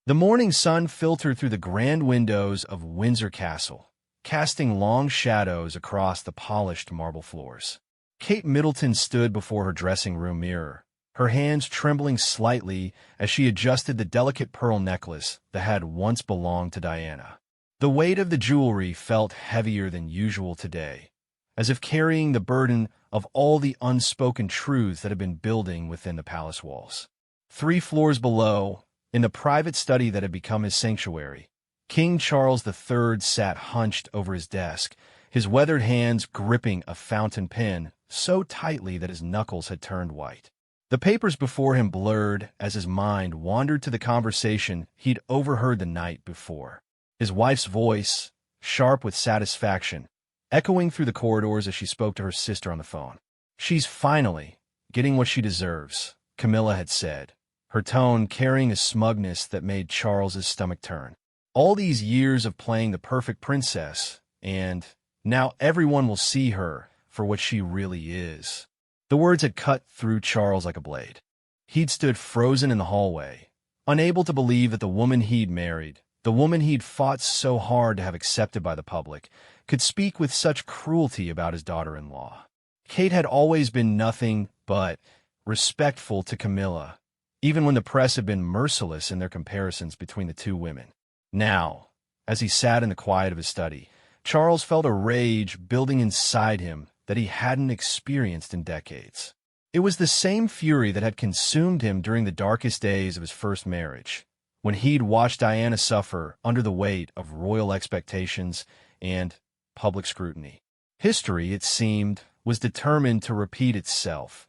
The morning sun filtered through the grand windows of Windsor Castle, casting long shadows across the polished marble floors. Kate Middleton stood before her dressing-room mirror, her hands trembling slightly as she adjusted the delicate pearl necklace that had once belonged to Diana. The weight of the jewelry felt heavier than usual today, as if carrying the burden of all the unspoken truths that had been building within the palace walls. 3 floors below, in the private study that had become his sanctuary, King Charles III sat hunched over his desk, his weathered hands gripping a fountain pen so tightly that his knuckles had turned white. The papers before him blurred as his mind wandered to the conversation he'd overheard the night before. His wife's voice, sharp with satisfaction, echoing through the corridors as she spoke to her sister on the phone. "She's finally getting what she deserves," Camilla had said, her tone carrying a smugness that made Charles's stomach turn. "All these years of playing the perfect princess, and now everyone will see her for what she really is." The words had cut through Charles like a blade. He'd stood frozen in the hallway, unable to believe that the woman he'd married, the woman he'd fought so hard to have accepted by the public, could speak with such cruelty about his daughter-in-law. Kate had always been nothing but respectful to Camilla, even when the press had been merciless in their comparisons between the two women. Now, as he sat in the quiet of his study, Charles felt a rage building inside him that he hadn't experienced in decades. It was the same fury that had consumed him during the darkest days of his first marriage, when he'd watched Diana suffer under the weight of royal expectations and public scrutiny. History, it seemed, was determined to repeat itself,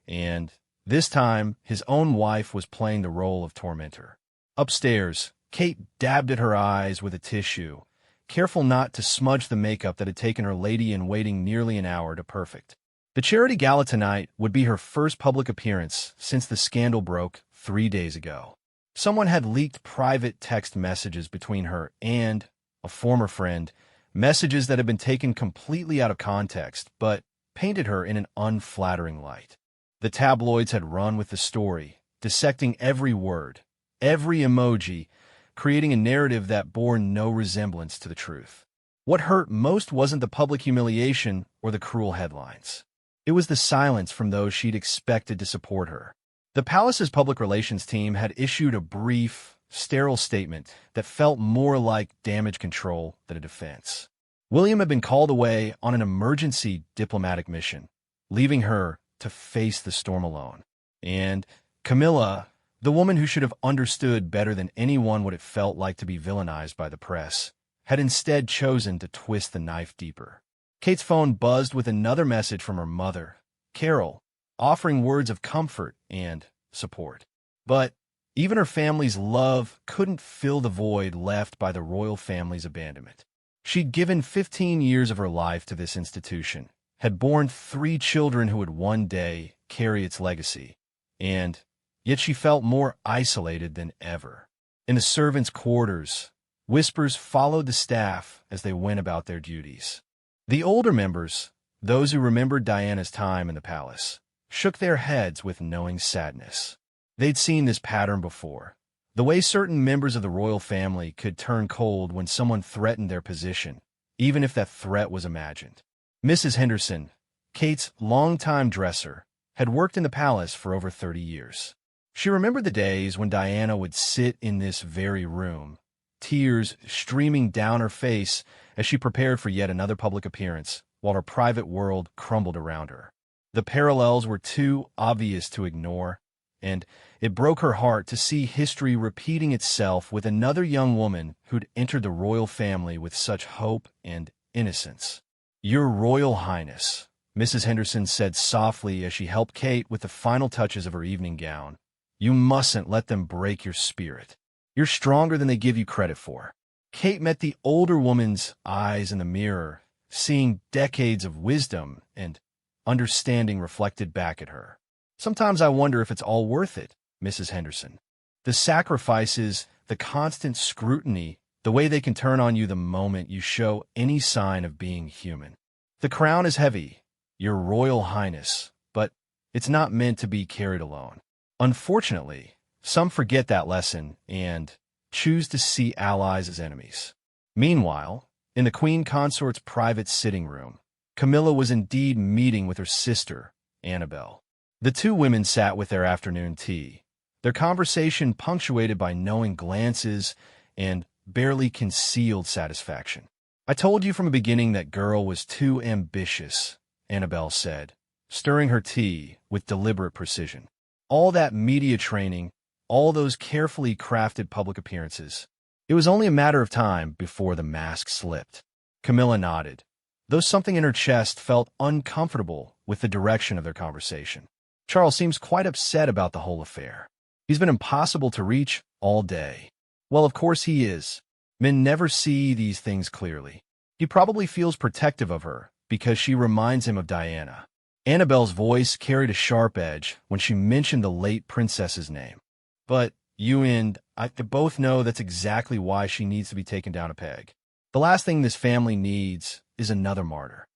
and this time his own wife was playing the role of tormentor. Upstairs, Kate dabbed at her eyes with a tissue, careful not to smudge the makeup that had taken her lady-in-waiting nearly an hour to perfect. The charity gala tonight would be her first public appearance since the scandal broke 3 days ago. Someone had leaked private text messages between her and a former friend, messages that had been taken completely out of context, but painted her in an unflattering light. The tabloids had run with the story, dissecting every word, every emoji, creating a narrative that bore no resemblance to the truth. What hurt most wasn't the public humiliation or the cruel headlines. It was the silence from those she'd expected to support her. The palace's public relations team had issued a brief, sterile statement that felt more like damage control than a defense. William had been called away on an emergency diplomatic mission, leaving her to face the storm alone. And Camilla, the woman who should have understood better than anyone what it felt like to be villainized by the press, had instead chosen to twist the knife deeper. Kate's phone buzzed with another message from her mother, Carol, offering words of comfort and support. But even her family's love couldn't fill the void left by the royal family's abandonment. She'd given 15 years of her life to this institution, had borne 3 children who would one day carry its legacy, and yet she felt more isolated than ever. In the servants' quarters, whispers followed the staff as they went about their duties. The older members, those who remembered Diana's time in the palace, shook their heads with knowing sadness. They'd seen this pattern before, the way certain members of the royal family could turn cold when someone threatened their position, even if that threat was imagined. Mrs. Henderson, Kate's longtime dresser, had worked in the palace for over 30 years. She remembered the days when Diana would sit in this very room, tears streaming down her face as she prepared for yet another public appearance, while her private world crumbled around her. The parallels were too obvious to ignore, and it broke her heart to see history repeating itself with another young woman who'd entered the royal family with such hope and innocence. "Your Royal Highness," Mrs. Henderson said softly as she helped Kate with the final touches of her evening gown, "you mustn't let them break your spirit. You're stronger than they give you credit for." Kate met the older woman's eyes in the mirror, seeing decades of wisdom and understanding reflected back at her. "Sometimes I wonder if it's all worth it, Mrs. Henderson. The sacrifices, the constant scrutiny, the way they can turn on you the moment you show any sign of being human. The crown is heavy, Your Royal Highness, but it's not meant to be carried alone. Unfortunately, some forget that lesson and, choose to see allies as enemies. Meanwhile, in the Queen Consort's private sitting room, Camilla was indeed meeting with her sister, Annabelle. The two women sat with their afternoon tea, their conversation punctuated by knowing glances and barely concealed satisfaction. "I told you from the beginning that girl was too ambitious," Annabelle said, stirring her tea with deliberate precision. "All that media training, all those carefully crafted public appearances. It was only a matter of time before the mask slipped." Camilla nodded, though something in her chest felt uncomfortable with the direction of their conversation. "Charles seems quite upset about the whole affair. He's been impossible to reach all day." "Well, of course he is. Men never see these things clearly. He probably feels protective of her because she reminds him of Diana." Annabelle's voice carried a sharp edge when she mentioned the late princess's name. "But you and I both know that's exactly why she needs to be taken down a peg. The last thing this family needs is another martyr."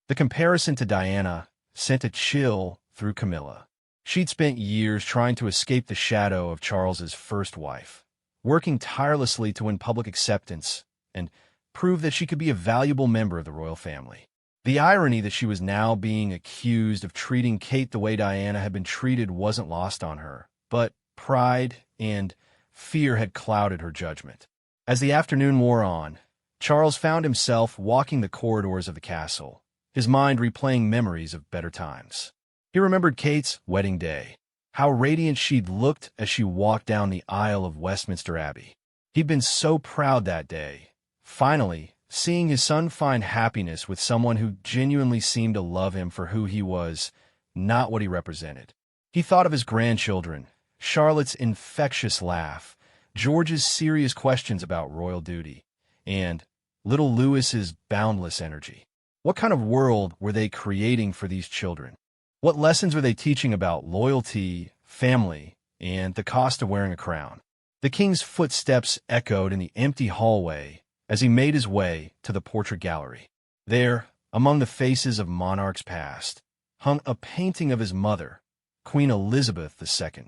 The comparison to Diana sent a chill through Camilla. She'd spent years trying to escape the shadow of Charles's first wife, working tirelessly to win public acceptance and prove that she could be a valuable member of the royal family. The irony that she was now being accused of treating Kate the way Diana had been treated wasn't lost on her, but pride and fear had clouded her judgment. As the afternoon wore on, Charles found himself walking the corridors of the castle, his mind replaying memories of better times. He remembered Kate's wedding day, how radiant she'd looked as she walked down the aisle of Westminster Abbey. He'd been so proud that day, finally seeing his son find happiness with someone who genuinely seemed to love him for who he was, not what he represented. He thought of his grandchildren, Charlotte's infectious laugh, George's serious questions about royal duty, and little Louis's boundless energy. What kind of world were they creating for these children? What lessons were they teaching about loyalty, family, and the cost of wearing a crown? The king's footsteps echoed in the empty hallway as he made his way to the portrait gallery. There, among the faces of monarchs past, hung a painting of his mother, Queen Elizabeth II.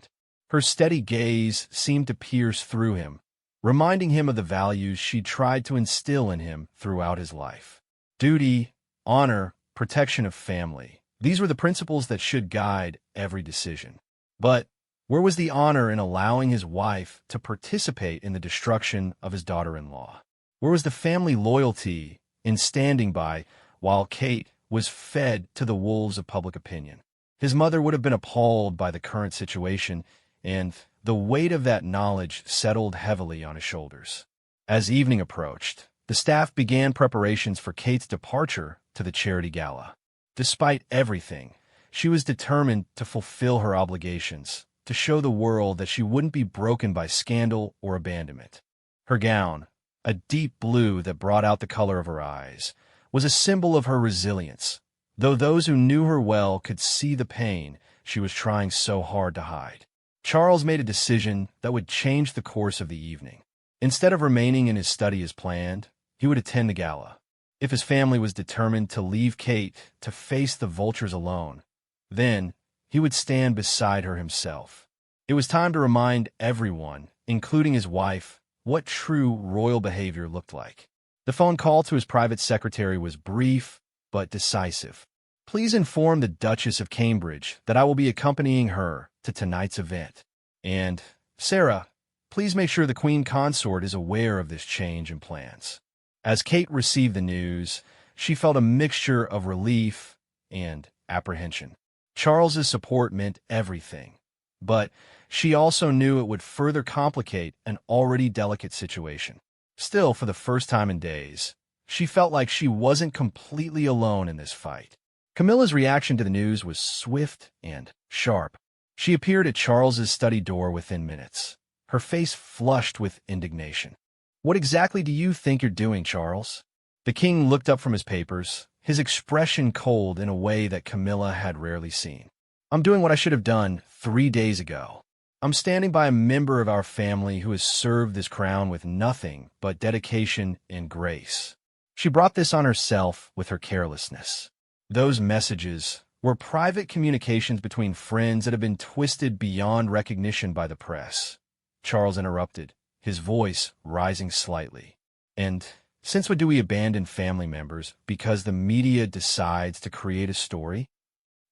Her steady gaze seemed to pierce through him, reminding him of the values she'd tried to instill in him throughout his life. Duty, honor, protection of family. These were the principles that should guide every decision. But where was the honor in allowing his wife to participate in the destruction of his daughter-in-law? Where was the family loyalty in standing by while Kate was fed to the wolves of public opinion? His mother would have been appalled by the current situation, and the weight of that knowledge settled heavily on his shoulders. As evening approached, the staff began preparations for Kate's departure to the charity gala. Despite everything, she was determined to fulfill her obligations, to show the world that she wouldn't be broken by scandal or abandonment. Her gown, a deep blue that brought out the color of her eyes, was a symbol of her resilience, though those who knew her well could see the pain she was trying so hard to hide. Charles made a decision that would change the course of the evening. Instead of remaining in his study as planned, he would attend the gala. If his family was determined to leave Kate to face the vultures alone, then he would stand beside her himself. It was time to remind everyone, including his wife, what true royal behavior looked like. The phone call to his private secretary was brief but decisive. "Please inform the Duchess of Cambridge that I will be accompanying her to tonight's event. And, Sarah, please make sure the Queen Consort is aware of this change in plans." As Kate received the news, she felt a mixture of relief and apprehension. Charles's support meant everything, but she also knew it would further complicate an already delicate situation. Still, for the first time in days, she felt like she wasn't completely alone in this fight. Camilla's reaction to the news was swift and sharp. She appeared at Charles's study door within minutes, her face flushed with indignation. "What exactly do you think you're doing, Charles?" The king looked up from his papers, his expression cold in a way that Camilla had rarely seen. "I'm doing what I should have done 3 days ago. I'm standing by a member of our family who has served this crown with nothing but dedication and grace." She brought this on herself with her carelessness. Those messages were private communications between friends that had been twisted beyond recognition by the press. Charles interrupted, his voice rising slightly. "And since when do we abandon family members because the media decides to create a story?"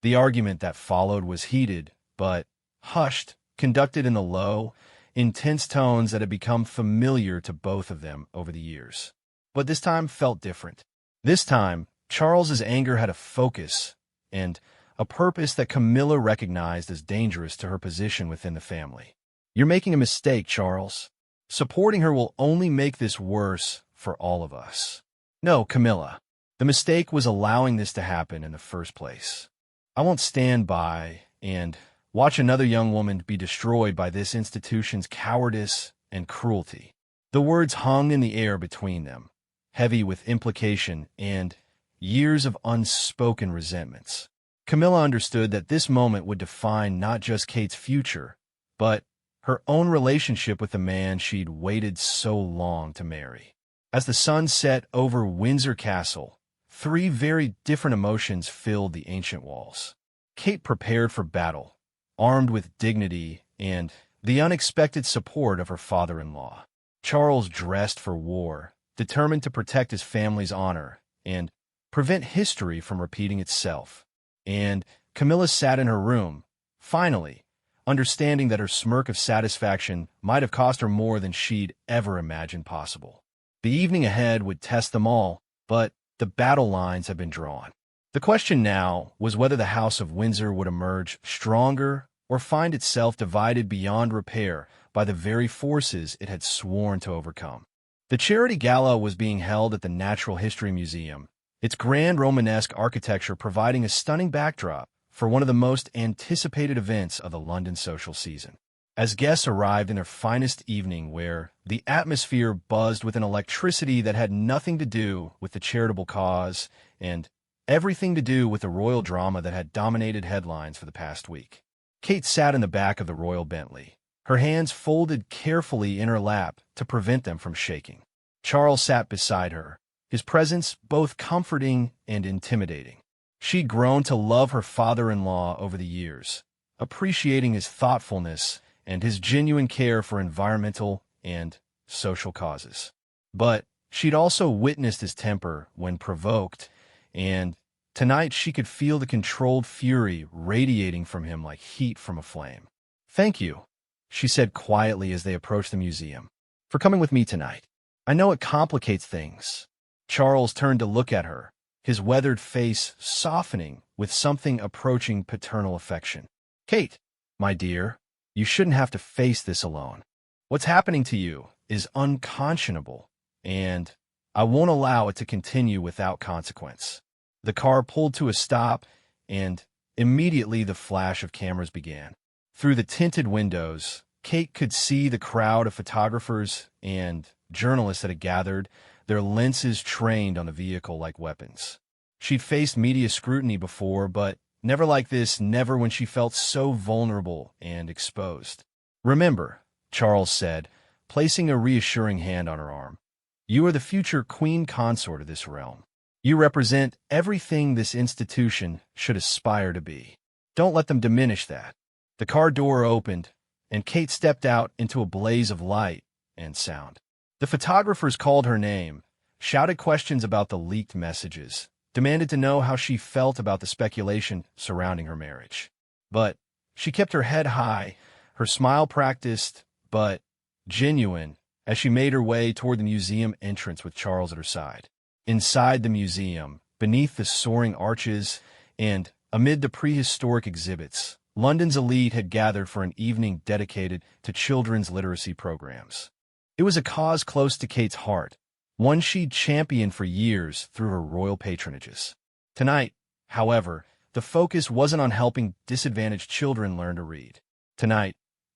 The argument that followed was heated, but hushed, conducted in the low, intense tones that had become familiar to both of them over the years. But this time felt different. This time, Charles's anger had a focus and a purpose that Camilla recognized as dangerous to her position within the family. "You're making a mistake, Charles. Supporting her will only make this worse for all of us." "No, Camilla. The mistake was allowing this to happen in the first place. I won't stand by and watch another young woman be destroyed by this institution's cowardice and cruelty." The words hung in the air between them, heavy with implication and years of unspoken resentments. Camilla understood that this moment would define not just Kate's future, but her own relationship with the man she'd waited so long to marry. As the sun set over Windsor Castle, three very different emotions filled the ancient walls. Kate prepared for battle, armed with dignity and the unexpected support of her father-in-law. Charles dressed for war, determined to protect his family's honor and prevent history from repeating itself. And Camilla sat in her room, finally, understanding that her smirk of satisfaction might have cost her more than she'd ever imagined possible. The evening ahead would test them all, but the battle lines had been drawn. The question now was whether the House of Windsor would emerge stronger or find itself divided beyond repair by the very forces it had sworn to overcome. The charity gala was being held at the Natural History Museum, its grand Romanesque architecture providing a stunning backdrop for one of the most anticipated events of the London social season. As guests arrived in their finest evening wear, the atmosphere buzzed with an electricity that had nothing to do with the charitable cause and everything to do with the royal drama that had dominated headlines for the past week. Kate sat in the back of the royal Bentley, her hands folded carefully in her lap to prevent them from shaking. Charles sat beside her, his presence both comforting and intimidating. She'd grown to love her father-in-law over the years, appreciating his thoughtfulness and his genuine care for environmental and social causes. But she'd also witnessed his temper when provoked, and tonight she could feel the controlled fury radiating from him like heat from a flame. "Thank you," she said quietly as they approached the museum, "for coming with me tonight. I know it complicates things." Charles turned to look at her, his weathered face softening with something approaching paternal affection. "Kate, my dear, you shouldn't have to face this alone. What's happening to you is unconscionable, and I won't allow it to continue without consequence." The car pulled to a stop, and immediately the flash of cameras began. Through the tinted windows, Kate could see the crowd of photographers and journalists that had gathered, their lenses trained on the vehicle like weapons. She'd faced media scrutiny before, but never like this, never when she felt so vulnerable and exposed. "Remember," Charles said, placing a reassuring hand on her arm, "you are the future queen consort of this realm. You represent everything this institution should aspire to be. Don't let them diminish that." The car door opened, and Kate stepped out into a blaze of light and sound. The photographers called her name, shouted questions about the leaked messages, demanded to know how she felt about the speculation surrounding her marriage. But she kept her head high, her smile practiced but genuine, as she made her way toward the museum entrance with Charles at her side. Inside the museum, beneath the soaring arches and amid the prehistoric exhibits, London's elite had gathered for an evening dedicated to children's literacy programs. It was a cause close to Kate's heart, one she'd championed for years through her royal patronages. Tonight, however, the focus wasn't on helping disadvantaged children learn to read. Tonight,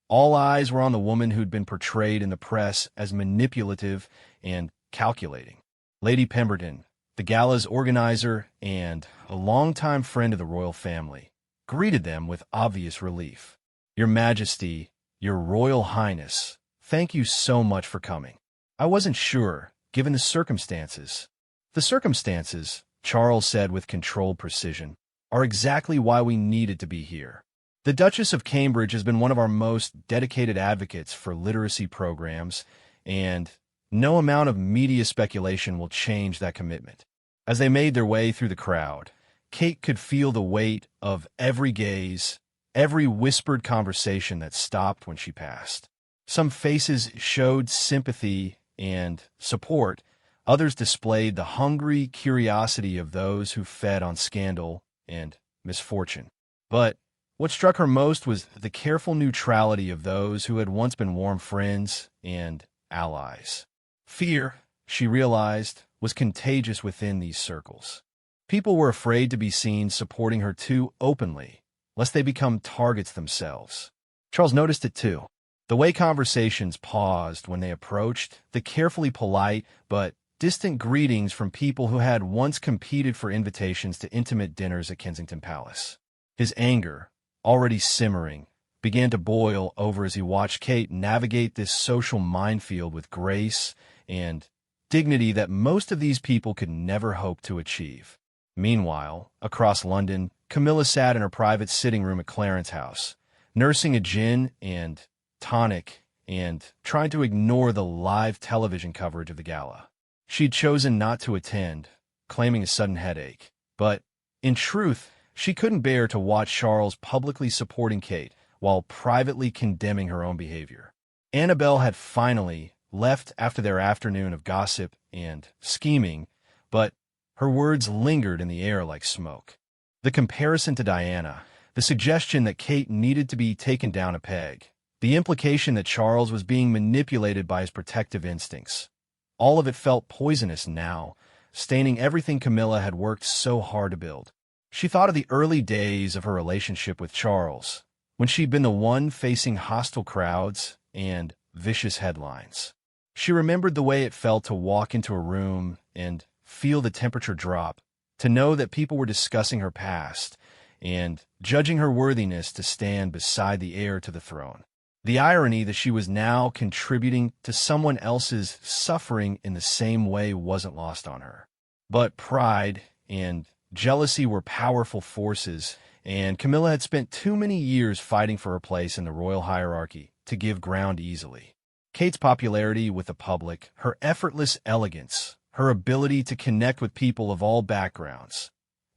all eyes were on the woman who'd been portrayed in the press as manipulative and calculating. Lady Pemberton, the gala's organizer and a longtime friend of the royal family, greeted them with obvious relief. "Your Majesty, Your Royal Highness, thank you so much for coming. I wasn't sure, given the circumstances." "The circumstances," Charles said with controlled precision, "are exactly why we needed to be here. The Duchess of Cambridge has been one of our most dedicated advocates for literacy programs, and no amount of media speculation will change that commitment. As they made their way through the crowd, Kate could feel the weight of every gaze, every whispered conversation that stopped when she passed. Some faces showed sympathy and support. Others displayed the hungry curiosity of those who fed on scandal and misfortune. But what struck her most was the careful neutrality of those who had once been warm friends and allies. Fear, she realized, was contagious within these circles. People were afraid to be seen supporting her too openly, lest they become targets themselves. Charles noticed it too. The way conversations paused when they approached, the carefully polite but distant greetings from people who had once competed for invitations to intimate dinners at Kensington Palace. His anger, already simmering, began to boil over as he watched Kate navigate this social minefield with grace and dignity that most of these people could never hope to achieve. Meanwhile, across London, Camilla sat in her private sitting room at Clarence House, nursing a gin and tonic and trying to ignore the live television coverage of the gala. She'd chosen not to attend, claiming a sudden headache. But, in truth, she couldn't bear to watch Charles publicly supporting Kate while privately condemning her own behavior. Annabelle had finally left after their afternoon of gossip and scheming, but her words lingered in the air like smoke. The comparison to Diana, the suggestion that Kate needed to be taken down a peg, the implication that Charles was being manipulated by his protective instincts. All of it felt poisonous now, staining everything Camilla had worked so hard to build. She thought of the early days of her relationship with Charles, when she'd been the one facing hostile crowds and vicious headlines. She remembered the way it felt to walk into a room and feel the temperature drop, to know that people were discussing her past and judging her worthiness to stand beside the heir to the throne. The irony that she was now contributing to someone else's suffering in the same way wasn't lost on her. But pride and jealousy were powerful forces, and Camilla had spent too many years fighting for her place in the royal hierarchy to give ground easily. Kate's popularity with the public, her effortless elegance, her ability to connect with people of all backgrounds,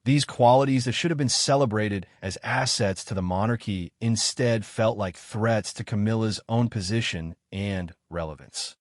these qualities that should have been celebrated as assets to the monarchy instead felt like threats to Camilla's own position and relevance.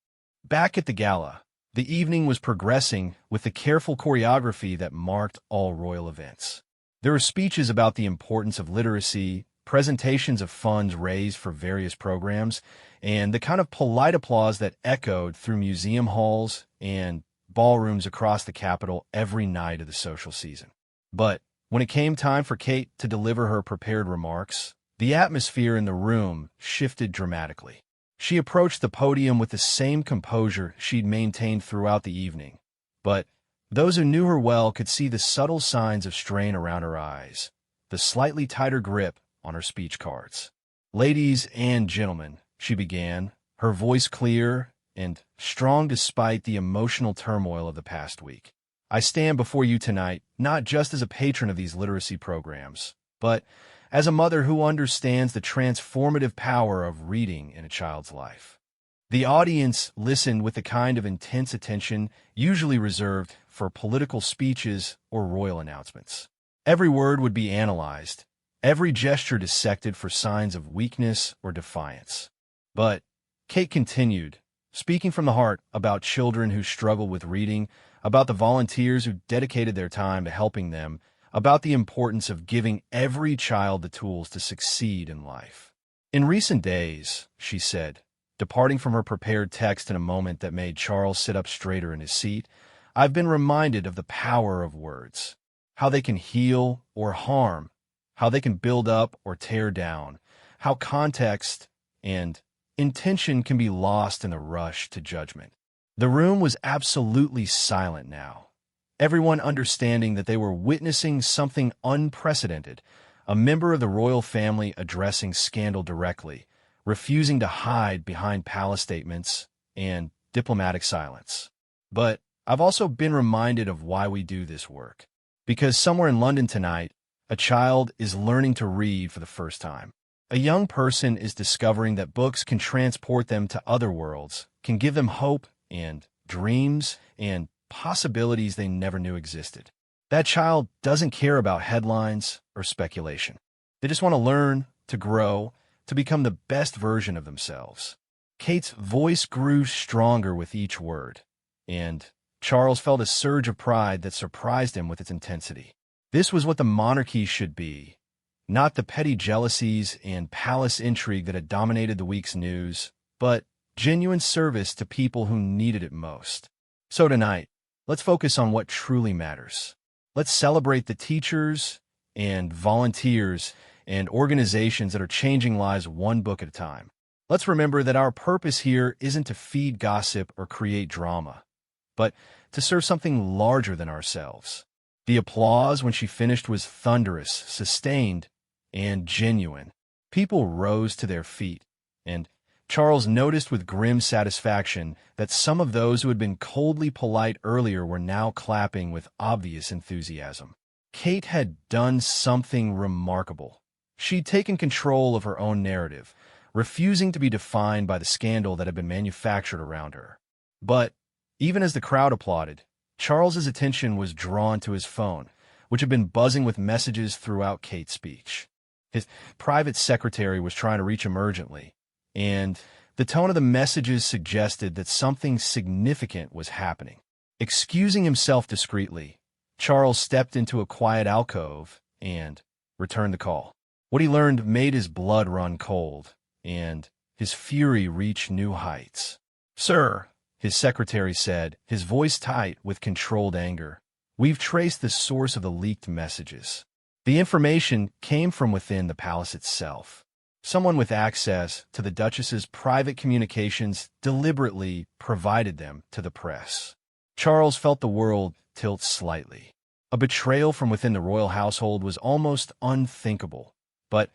Back at the gala, the evening was progressing with the careful choreography that marked all royal events. There were speeches about the importance of literacy, presentations of funds raised for various programs, and the kind of polite applause that echoed through museum halls and ballrooms across the capital every night of the social season. But when it came time for Kate to deliver her prepared remarks, the atmosphere in the room shifted dramatically. She approached the podium with the same composure she'd maintained throughout the evening, but those who knew her well could see the subtle signs of strain around her eyes, the slightly tighter grip on her speech cards. "Ladies and gentlemen," she began, her voice clear and strong despite the emotional turmoil of the past week. "I stand before you tonight not just as a patron of these literacy programs, but as a mother who understands the transformative power of reading in a child's life." The audience listened with the kind of intense attention usually reserved for political speeches or royal announcements. Every word would be analyzed, every gesture dissected for signs of weakness or defiance. But Kate continued, speaking from the heart about children who struggle with reading, about the volunteers who dedicated their time to helping them, about the importance of giving every child the tools to succeed in life. "In recent days," she said, departing from her prepared text in a moment that made Charles sit up straighter in his seat, "I've been reminded of the power of words, how they can heal or harm, how they can build up or tear down, how context and intention can be lost in the rush to judgment." The room was absolutely silent now, everyone understanding that they were witnessing something unprecedented, a member of the royal family addressing scandal directly, refusing to hide behind palace statements and diplomatic silence. But I've also been reminded of why we do this work. Because somewhere in London tonight, a child is learning to read for the first time. A young person is discovering that books can transport them to other worlds can give them hope and dreams and possibilities they never knew existed. That child doesn't care about headlines or speculation. They just want to learn, to grow, to become the best version of themselves. Kate's voice grew stronger with each word, and Charles felt a surge of pride that surprised him with its intensity. This was what the monarchy should be, not the petty jealousies and palace intrigue that had dominated the week's news, but genuine service to people who needed it most. So tonight, let's focus on what truly matters. Let's celebrate the teachers and volunteers and organizations that are changing lives one book at a time. Let's remember that our purpose here isn't to feed gossip or create drama, but to serve something larger than ourselves. The applause when she finished was thunderous, sustained, and genuine. People rose to their feet, and Charles noticed with grim satisfaction that some of those who had been coldly polite earlier were now clapping with obvious enthusiasm. Kate had done something remarkable. She'd taken control of her own narrative, refusing to be defined by the scandal that had been manufactured around her. But even as the crowd applauded, Charles's attention was drawn to his phone, which had been buzzing with messages throughout Kate's speech. His private secretary was trying to reach him urgently, and the tone of the messages suggested that something significant was happening. Excusing himself discreetly, Charles stepped into a quiet alcove and returned the call. What he learned made his blood run cold, and his fury reach new heights. "Sir," his secretary said, his voice tight with controlled anger, "we've traced the source of the leaked messages. The information came from within the palace itself. Someone with access to the Duchess's private communications deliberately provided them to the press." Charles felt the world tilt slightly. A betrayal from within the royal household was almost unthinkable, but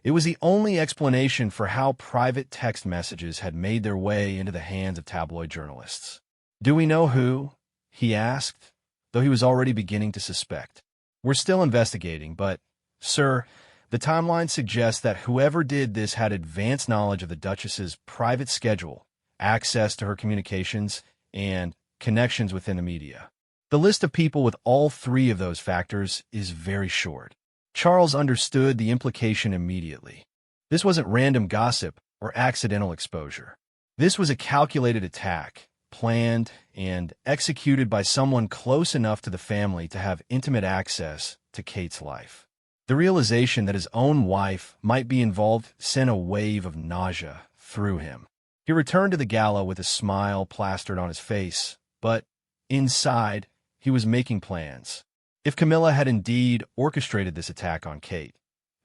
it was the only explanation for how private text messages had made their way into the hands of tabloid journalists. "Do we know who?" he asked, though he was already beginning to suspect. "We're still investigating, but, sir, the timeline suggests that whoever did this had advanced knowledge of the Duchess's private schedule, access to her communications, and connections within the media. The list of people with all three of those factors is very short." Charles understood the implication immediately. This wasn't random gossip or accidental exposure. This was a calculated attack, planned and executed by someone close enough to the family to have intimate access to Kate's life. The realization that his own wife might be involved sent a wave of nausea through him. He returned to the gala with a smile plastered on his face, but inside, he was making plans. If Camilla had indeed orchestrated this attack on Kate,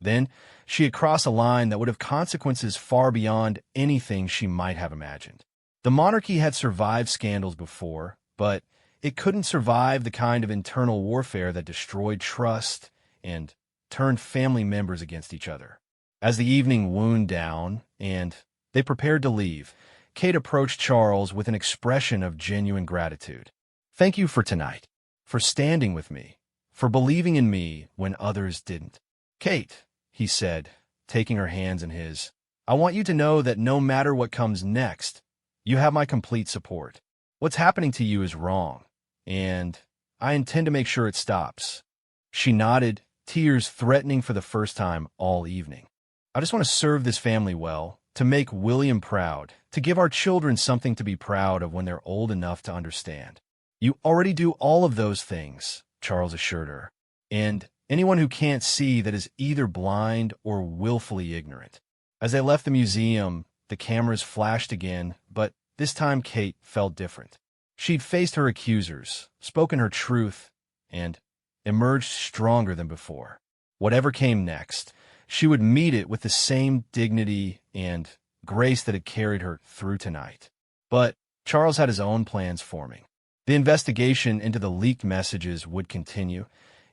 then she had crossed a line that would have consequences far beyond anything she might have imagined. The monarchy had survived scandals before, but it couldn't survive the kind of internal warfare that destroyed trust and turned family members against each other. As the evening wound down and they prepared to leave, Kate approached Charles with an expression of genuine gratitude. "Thank you for tonight, for standing with me, for believing in me when others didn't." "Kate," he said, taking her hands in his, "I want you to know that no matter what comes next, you have my complete support. What's happening to you is wrong, and I intend to make sure it stops." She nodded, tears threatening for the first time all evening. "I just want to serve this family well, to make William proud, to give our children something to be proud of when they're old enough to understand." "You already do all of those things," Charles assured her, "and anyone who can't see that is either blind or willfully ignorant." As they left the museum, the cameras flashed again, but this time Kate felt different. She'd faced her accusers, spoken her truth, and emerged stronger than before. Whatever came next, she would meet it with the same dignity and grace that had carried her through tonight. But Charles had his own plans forming. The investigation into the leaked messages would continue,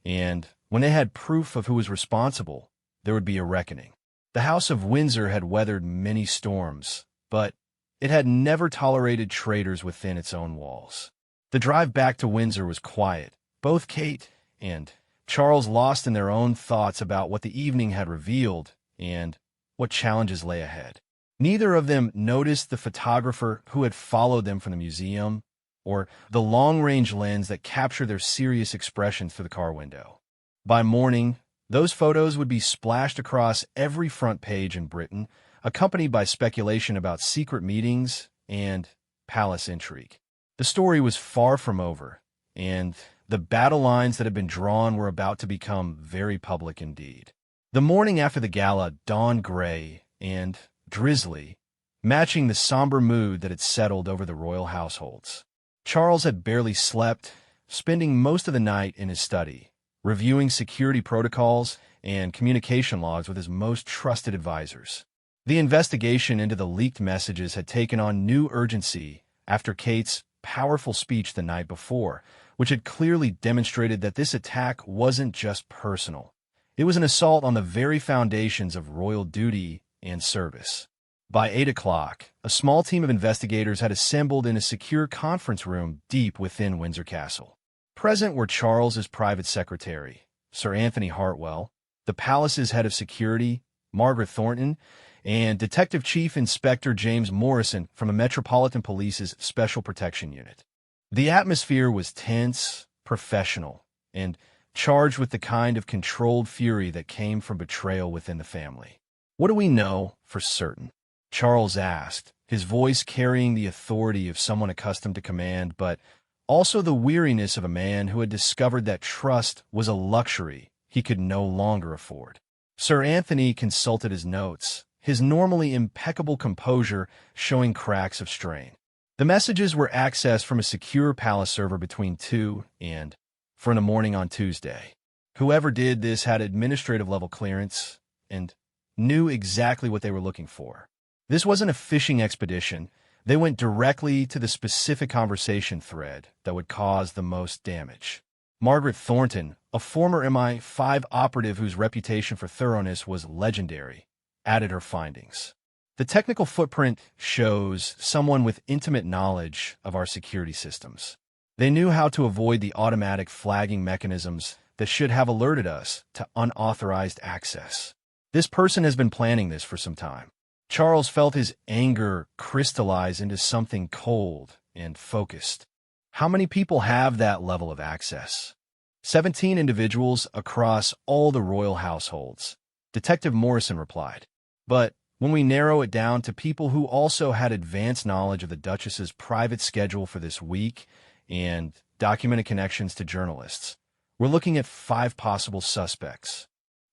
and when they had proof of who was responsible, there would be a reckoning. The House of Windsor had weathered many storms, but it had never tolerated traitors within its own walls. The drive back to Windsor was quiet. Both Kate and Charles lost in their own thoughts about what the evening had revealed and what challenges lay ahead. Neither of them noticed the photographer who had followed them from the museum or the long-range lens that captured their serious expressions through the car window. By morning, those photos would be splashed across every front page in Britain, accompanied by speculation about secret meetings and palace intrigue. The story was far from over, and the battle lines that had been drawn were about to become very public indeed. The morning after the gala dawned gray and drizzly, matching the somber mood that had settled over the royal households. Charles had barely slept, spending most of the night in his study, reviewing security protocols and communication logs with his most trusted advisors. The investigation into the leaked messages had taken on new urgency after Kate's powerful speech the night before, which had clearly demonstrated that this attack wasn't just personal. It was an assault on the very foundations of royal duty and service. By 8 o'clock, a small team of investigators had assembled in a secure conference room deep within Windsor Castle. Present were Charles's private secretary, Sir Anthony Hartwell, the palace's head of security, Margaret Thornton, and Detective Chief Inspector James Morrison from the Metropolitan Police's Special Protection Unit. The atmosphere was tense, professional, and charged with the kind of controlled fury that came from betrayal within the family. "What do we know for certain?" Charles asked, his voice carrying the authority of someone accustomed to command, but also the weariness of a man who had discovered that trust was a luxury he could no longer afford. Sir Anthony consulted his notes, his normally impeccable composure showing cracks of strain. The messages were accessed from a secure palace server between 2 and 4 in the morning on Tuesday. Whoever did this had administrative-level clearance and knew exactly what they were looking for. This wasn't a fishing expedition. They went directly to the specific conversation thread that would cause the most damage. Margaret Thornton, a former MI5 operative whose reputation for thoroughness was legendary, added her findings. "The technical footprint shows someone with intimate knowledge of our security systems. They knew how to avoid the automatic flagging mechanisms that should have alerted us to unauthorized access. This person has been planning this for some time." Charles felt his anger crystallize into something cold and focused. How many people have that level of access? 17 individuals across all the royal households, Detective Morrison replied. But when we narrow it down to people who also had advanced knowledge of the Duchess's private schedule for this week and documented connections to journalists, we're looking at 5 possible suspects.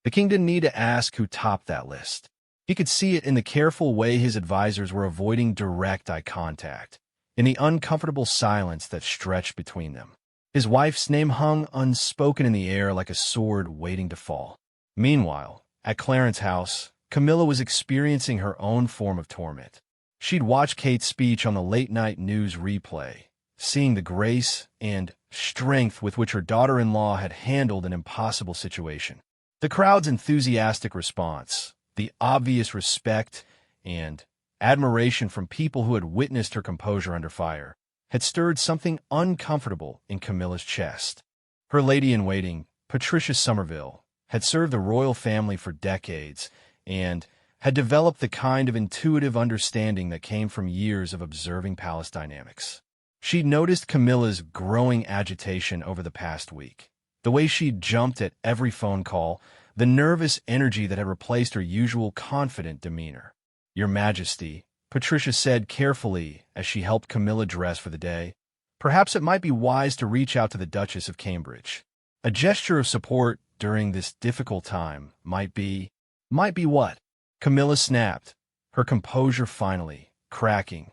The king didn't need to ask who topped that list. He could see it in the careful way his advisors were avoiding direct eye contact, in the uncomfortable silence that stretched between them. His wife's name hung unspoken in the air like a sword waiting to fall. Meanwhile, at Clarence's house, Camilla was experiencing her own form of torment. She'd watched Kate's speech on the late-night news replay, seeing the grace and strength with which her daughter-in-law had handled an impossible situation. The crowd's enthusiastic response, the obvious respect and admiration from people who had witnessed her composure under fire, had stirred something uncomfortable in Camilla's chest. Her lady-in-waiting, Patricia Somerville, had served the royal family for decades and had developed the kind of intuitive understanding that came from years of observing palace dynamics. She'd noticed Camilla's growing agitation over the past week, the way she'd jumped at every phone call, the nervous energy that had replaced her usual confident demeanor. "Your Majesty," Patricia said carefully as she helped Camilla dress for the day, "perhaps it might be wise to reach out to the Duchess of Cambridge. A gesture of support during this difficult time might be..." "Might be what?" Camilla snapped, her composure finally cracking.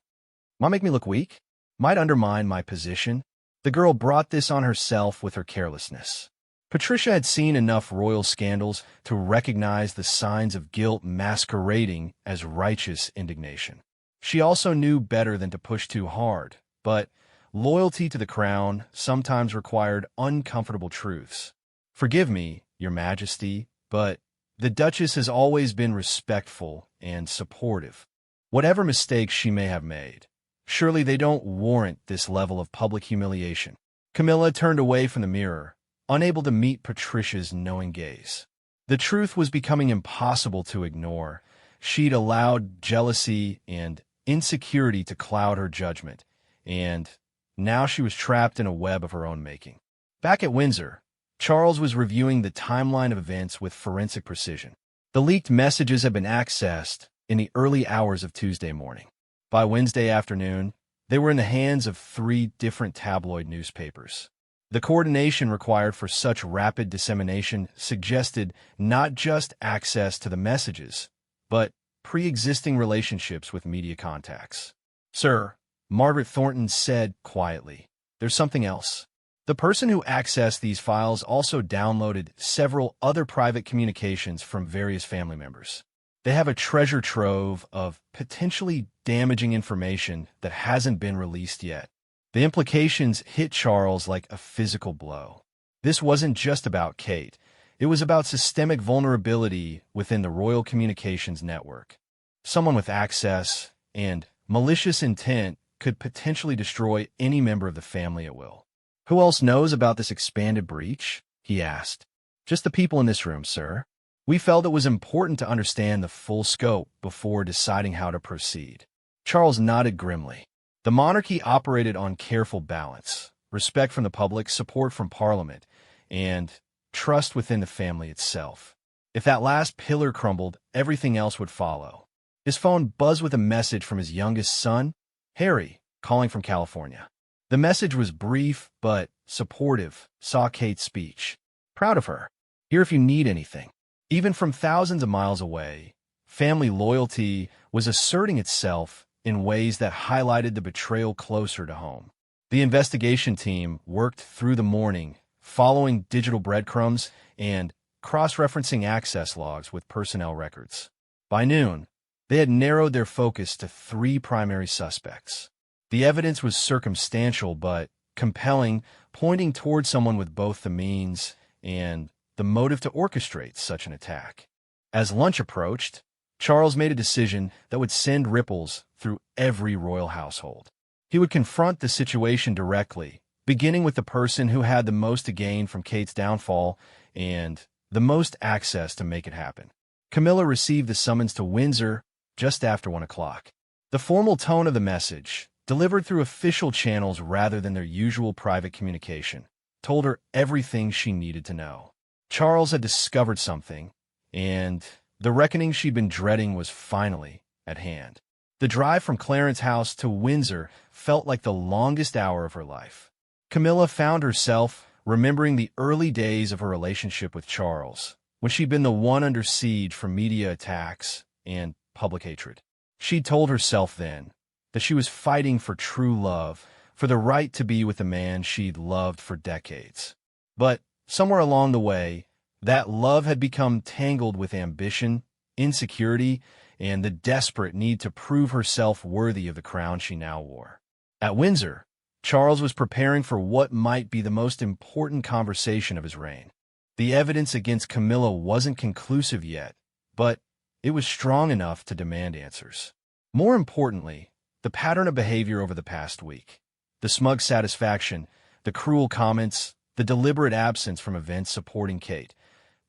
"Might make me look weak? Might undermine my position?" The girl brought this on herself with her carelessness. Patricia had seen enough royal scandals to recognize the signs of guilt masquerading as righteous indignation. She also knew better than to push too hard, but loyalty to the crown sometimes required uncomfortable truths. "Forgive me, Your Majesty, but the Duchess has always been respectful and supportive. Whatever mistakes she may have made, surely they don't warrant this level of public humiliation." Camilla turned away from the mirror, unable to meet Patricia's knowing gaze. The truth was becoming impossible to ignore. She'd allowed jealousy and insecurity to cloud her judgment, and now she was trapped in a web of her own making. Back at Windsor, Charles was reviewing the timeline of events with forensic precision. The leaked messages had been accessed in the early hours of Tuesday morning. By Wednesday afternoon, they were in the hands of 3 different tabloid newspapers. The coordination required for such rapid dissemination suggested not just access to the messages, but pre-existing relationships with media contacts. "Sir," Margaret Thornton said quietly, "there's something else." The person who accessed these files also downloaded several other private communications from various family members. They have a treasure trove of potentially damaging information that hasn't been released yet. The implications hit Charles like a physical blow. This wasn't just about Kate. It was about systemic vulnerability within the Royal Communications Network. Someone with access and malicious intent could potentially destroy any member of the family at will. "Who else knows about this expanded breach?" he asked. "Just the people in this room, sir. We felt it was important to understand the full scope before deciding how to proceed." Charles nodded grimly. The monarchy operated on careful balance, respect from the public, support from Parliament, and trust within the family itself. If that last pillar crumbled, everything else would follow. His phone buzzed with a message from his youngest son, Harry, calling from California. The message was brief but supportive, saw Kate's speech. "Proud of her. Here if you need anything." Even from thousands of miles away, family loyalty was asserting itself in ways that highlighted the betrayal closer to home. The investigation team worked through the morning, following digital breadcrumbs and cross-referencing access logs with personnel records. By noon, they had narrowed their focus to 3 primary suspects. The evidence was circumstantial but compelling, pointing toward someone with both the means and the motive to orchestrate such an attack. As lunch approached, Charles made a decision that would send ripples through every royal household. He would confront the situation directly, beginning with the person who had the most to gain from Kate's downfall and the most access to make it happen. Camilla received the summons to Windsor just after 1 o'clock. The formal tone of the message, delivered through official channels rather than their usual private communication, told her everything she needed to know. Charles had discovered something, and the reckoning she'd been dreading was finally at hand. The drive from Clarence House to Windsor felt like the longest hour of her life. Camilla found herself remembering the early days of her relationship with Charles, when she'd been the one under siege from media attacks and public hatred. She'd told herself then that she was fighting for true love, for the right to be with the man she'd loved for decades. But somewhere along the way, that love had become tangled with ambition, insecurity, and the desperate need to prove herself worthy of the crown she now wore. At Windsor, Charles was preparing for what might be the most important conversation of his reign. The evidence against Camilla wasn't conclusive yet, but it was strong enough to demand answers. More importantly, the pattern of behavior over the past week, the smug satisfaction, the cruel comments, the deliberate absence from events supporting Kate,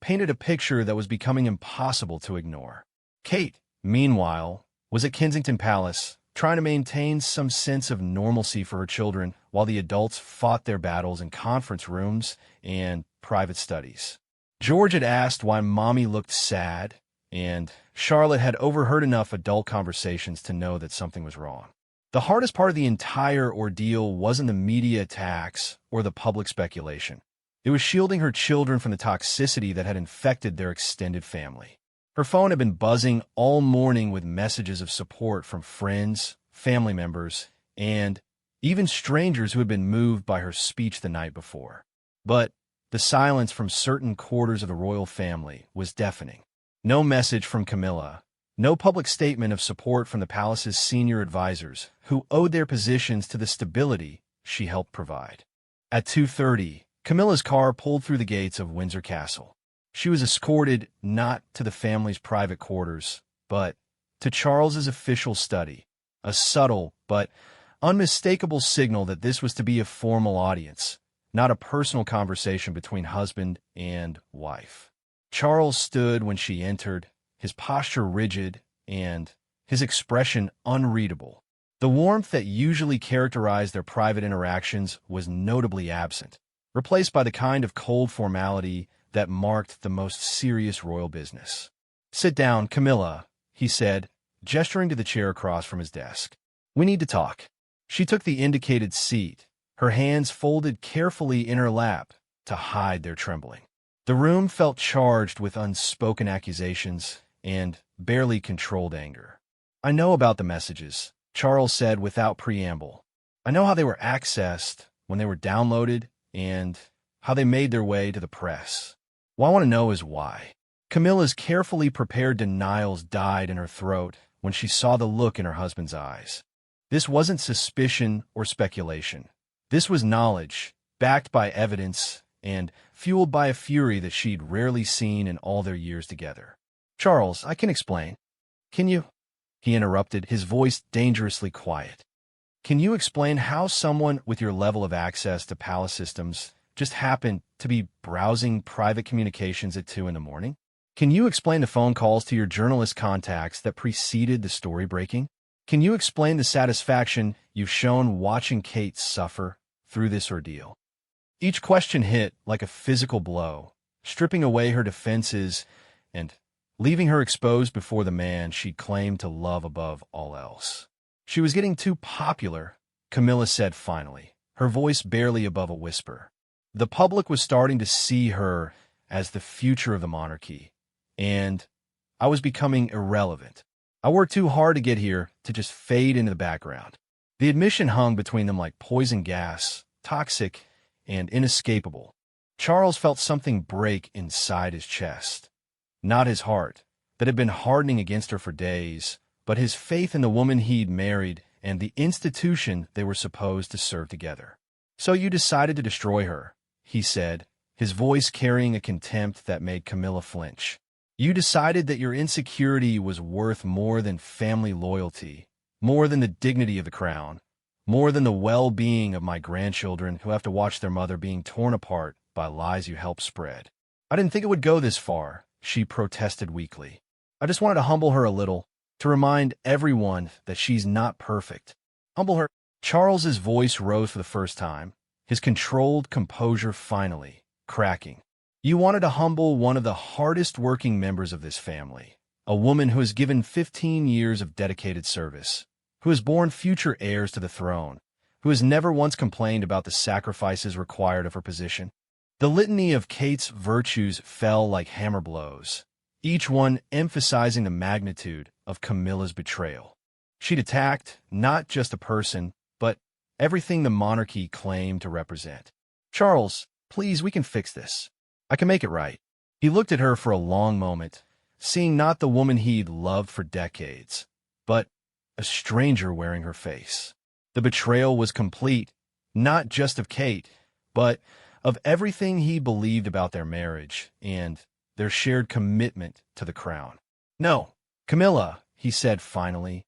painted a picture that was becoming impossible to ignore. Kate, meanwhile, was at Kensington Palace, trying to maintain some sense of normalcy for her children while the adults fought their battles in conference rooms and private studies. George had asked why Mommy looked sad, and Charlotte had overheard enough adult conversations to know that something was wrong. The hardest part of the entire ordeal wasn't the media attacks or the public speculation. It was shielding her children from the toxicity that had infected their extended family. Her phone had been buzzing all morning with messages of support from friends, family members, and even strangers who had been moved by her speech the night before. But the silence from certain quarters of the royal family was deafening. No message from Camilla, no public statement of support from the palace's senior advisors, who owed their positions to the stability she helped provide. At 2:30, Camilla's car pulled through the gates of Windsor Castle. She was escorted not to the family's private quarters, but to Charles's official study, a subtle but unmistakable signal that this was to be a formal audience, not a personal conversation between husband and wife. Charles stood when she entered, his posture rigid, and his expression unreadable. The warmth that usually characterized their private interactions was notably absent, replaced by the kind of cold formality that marked the most serious royal business. "Sit down, Camilla," he said, gesturing to the chair across from his desk. "We need to talk." She took the indicated seat, her hands folded carefully in her lap to hide their trembling. The room felt charged with unspoken accusations and barely controlled anger. "I know about the messages," Charles said without preamble. "I know how they were accessed, when they were downloaded, and how they made their way to the press. What I want to know is why." Camilla's carefully prepared denials died in her throat when she saw the look in her husband's eyes. This wasn't suspicion or speculation. This was knowledge, backed by evidence, and fueled by a fury that she'd rarely seen in all their years together. "Charles, I can explain." "Can you?" He interrupted, his voice dangerously quiet. "Can you explain how someone with your level of access to palace systems just happened to be browsing private communications at 2 in the morning? Can you explain the phone calls to your journalist contacts that preceded the story breaking? Can you explain the satisfaction you've shown watching Kate suffer through this ordeal?" Each question hit like a physical blow, stripping away her defenses and leaving her exposed before the man she'd claimed to love above all else. "She was getting too popular," Camilla said finally, her voice barely above a whisper. "The public was starting to see her as the future of the monarchy, and I was becoming irrelevant. I worked too hard to get here to just fade into the background." The admission hung between them like poison gas, toxic and inescapable. Charles felt something break inside his chest. Not his heart, that had been hardening against her for days, but his faith in the woman he'd married and the institution they were supposed to serve together. "So you decided to destroy her," he said, his voice carrying a contempt that made Camilla flinch. "You decided that your insecurity was worth more than family loyalty, more than the dignity of the crown, more than the well-being of my grandchildren who have to watch their mother being torn apart by lies you helped spread." "I didn't think it would go this far," she protested weakly. "I just wanted to humble her a little, to remind everyone that she's not perfect." "Humble her?" Charles's voice rose for the first time, his controlled composure finally cracking. "You wanted to humble one of the hardest-working members of this family, a woman who has given 15 years of dedicated service, who has borne future heirs to the throne, who has never once complained about the sacrifices required of her position." The litany of Kate's virtues fell like hammer blows, each one emphasizing the magnitude of Camilla's betrayal. She'd attacked not just a person, but everything the monarchy claimed to represent. "Charles, please, we can fix this. I can make it right." He looked at her for a long moment, seeing not the woman he'd loved for decades, but a stranger wearing her face. The betrayal was complete, not just of Kate, but of everything he believed about their marriage and their shared commitment to the crown. "No, Camilla," he said finally,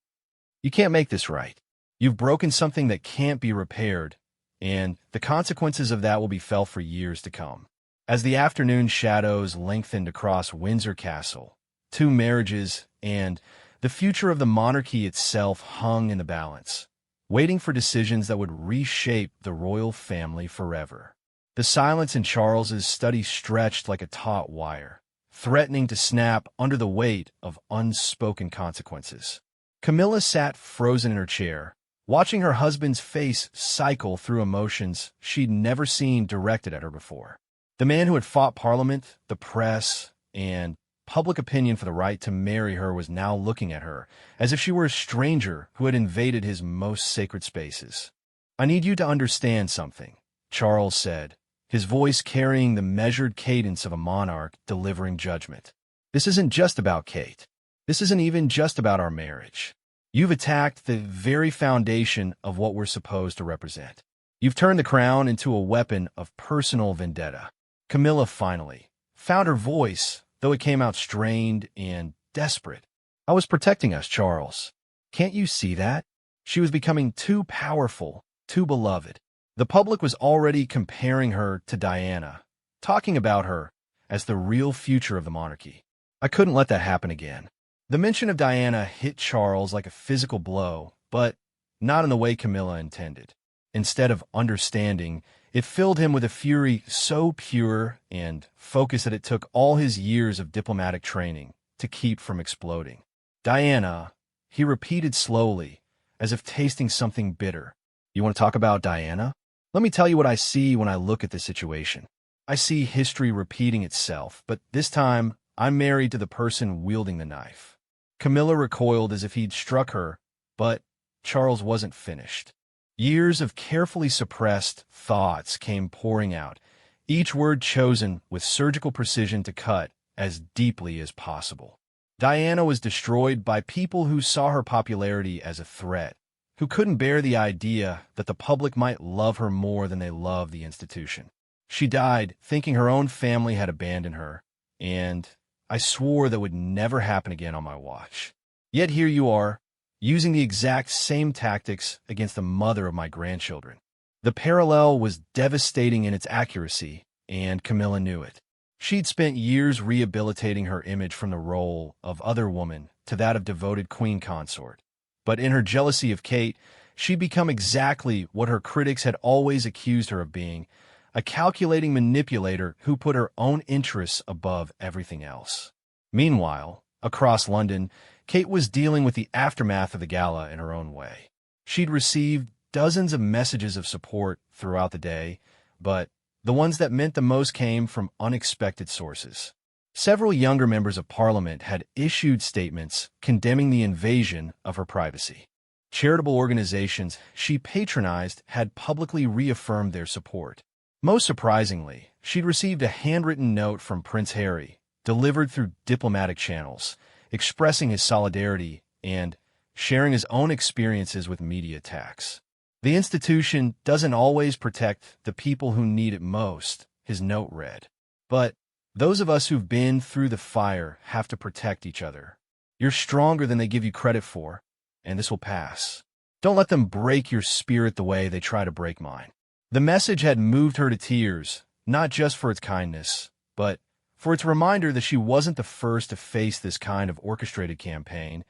"you can't make this right. You've broken something that can't be repaired, and the consequences of that will be felt for years to come." As the afternoon shadows lengthened across Windsor Castle, 2 marriages and the future of the monarchy itself hung in the balance, waiting for decisions that would reshape the royal family forever. The silence in Charles's study stretched like a taut wire, threatening to snap under the weight of unspoken consequences. Camilla sat frozen in her chair, watching her husband's face cycle through emotions she'd never seen directed at her before. The man who had fought Parliament, the press, and public opinion for the right to marry her was now looking at her as if she were a stranger who had invaded his most sacred spaces. "I need you to understand something," Charles said, his voice carrying the measured cadence of a monarch delivering judgment. "This isn't just about Kate. This isn't even just about our marriage. You've attacked the very foundation of what we're supposed to represent. You've turned the crown into a weapon of personal vendetta." Camilla finally found her voice, though it came out strained and desperate. "I was protecting us, Charles. Can't you see that?" She was becoming too powerful, too beloved. The public was already comparing her to Diana, talking about her as the real future of the monarchy. "I couldn't let that happen again." The mention of Diana hit Charles like a physical blow, but not in the way Camilla intended. Instead of understanding, it filled him with a fury so pure and focused that it took all his years of diplomatic training to keep from exploding. Diana, he repeated slowly, as if tasting something bitter. You want to talk about Diana? Let me tell you what I see when I look at this situation. I see history repeating itself, but this time I'm married to the person wielding the knife. Camilla recoiled as if he'd struck her, but Charles wasn't finished. Years of carefully suppressed thoughts came pouring out, each word chosen with surgical precision to cut as deeply as possible. Diana was destroyed by people who saw her popularity as a threat, who couldn't bear the idea that the public might love her more than they loved the institution. She died thinking her own family had abandoned her, and I swore that would never happen again on my watch. Yet here you are, using the exact same tactics against the mother of my grandchildren. The parallel was devastating in its accuracy, and Camilla knew it. She'd spent years rehabilitating her image from the role of other woman to that of devoted queen consort. But in her jealousy of Kate, she'd become exactly what her critics had always accused her of being, a calculating manipulator who put her own interests above everything else. Meanwhile, across London, Kate was dealing with the aftermath of the gala in her own way. She'd received dozens of messages of support throughout the day, but the ones that meant the most came from unexpected sources. Several younger members of Parliament had issued statements condemning the invasion of her privacy. Charitable organizations she patronized had publicly reaffirmed their support. Most surprisingly, she'd received a handwritten note from Prince Harry, delivered through diplomatic channels, expressing his solidarity and sharing his own experiences with media attacks. The institution doesn't always protect the people who need it most, his note read. But those of us who've been through the fire have to protect each other. You're stronger than they give you credit for, and this will pass. Don't let them break your spirit the way they try to break mine. The message had moved her to tears, not just for its kindness, but for its reminder that she wasn't the first to face this kind of orchestrated campaign,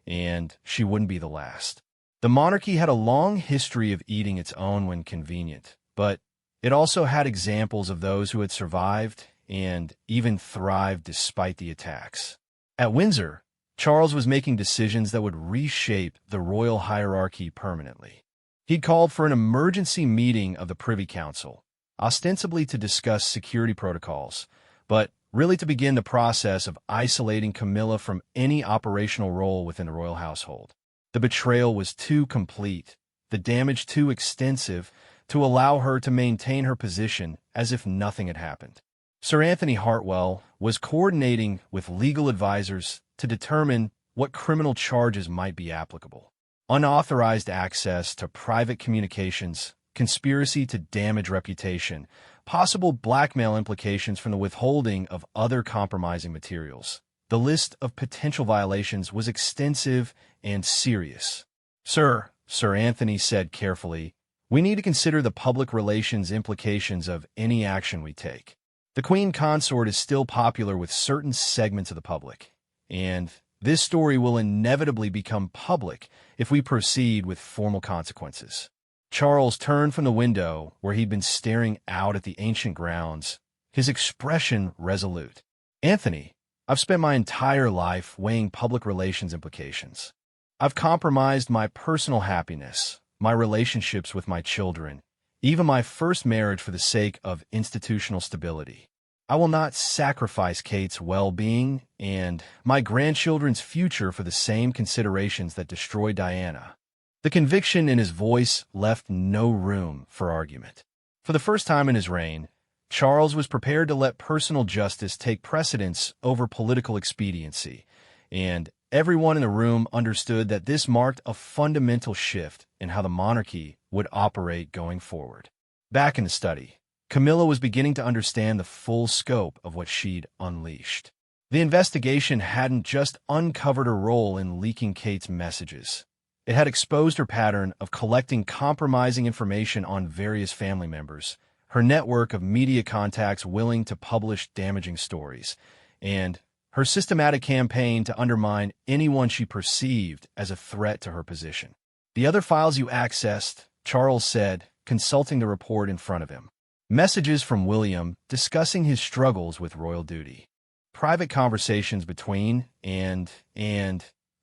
and she wouldn't be the last. The monarchy had a long history of eating its own when convenient, but it also had examples of those who had survived and even thrived despite the attacks. At Windsor, Charles was making decisions that would reshape the royal hierarchy permanently. He'd called for an emergency meeting of the Privy Council, ostensibly to discuss security protocols, but really to begin the process of isolating Camilla from any operational role within the royal household. The betrayal was too complete, the damage too extensive to allow her to maintain her position as if nothing had happened. Sir Anthony Hartwell was coordinating with legal advisors to determine what criminal charges might be applicable. Unauthorized access to private communications, conspiracy to damage reputation, possible blackmail implications from the withholding of other compromising materials. The list of potential violations was extensive and serious. Sir Anthony said carefully, we need to consider the public relations implications of any action we take. The Queen Consort is still popular with certain segments of the public, and this story will inevitably become public if we proceed with formal consequences. Charles turned from the window where he'd been staring out at the ancient grounds, his expression resolute. Anthony, I've spent my entire life weighing public relations implications. I've compromised my personal happiness, my relationships with my children, even my first marriage for the sake of institutional stability. I will not sacrifice Kate's well-being and my grandchildren's future for the same considerations that destroyed Diana. The conviction in his voice left no room for argument. For the first time in his reign, Charles was prepared to let personal justice take precedence over political expediency, and everyone in the room understood that this marked a fundamental shift in how the monarchy would operate going forward. Back in the study, Camilla was beginning to understand the full scope of what she'd unleashed. The investigation hadn't just uncovered her role in leaking Kate's messages. It had exposed her pattern of collecting compromising information on various family members, her network of media contacts willing to publish damaging stories, and her systematic campaign to undermine anyone she perceived as a threat to her position. "The other files you accessed," Charles said, consulting the report in front of him. Messages from William discussing his struggles with royal duty. Private conversations between and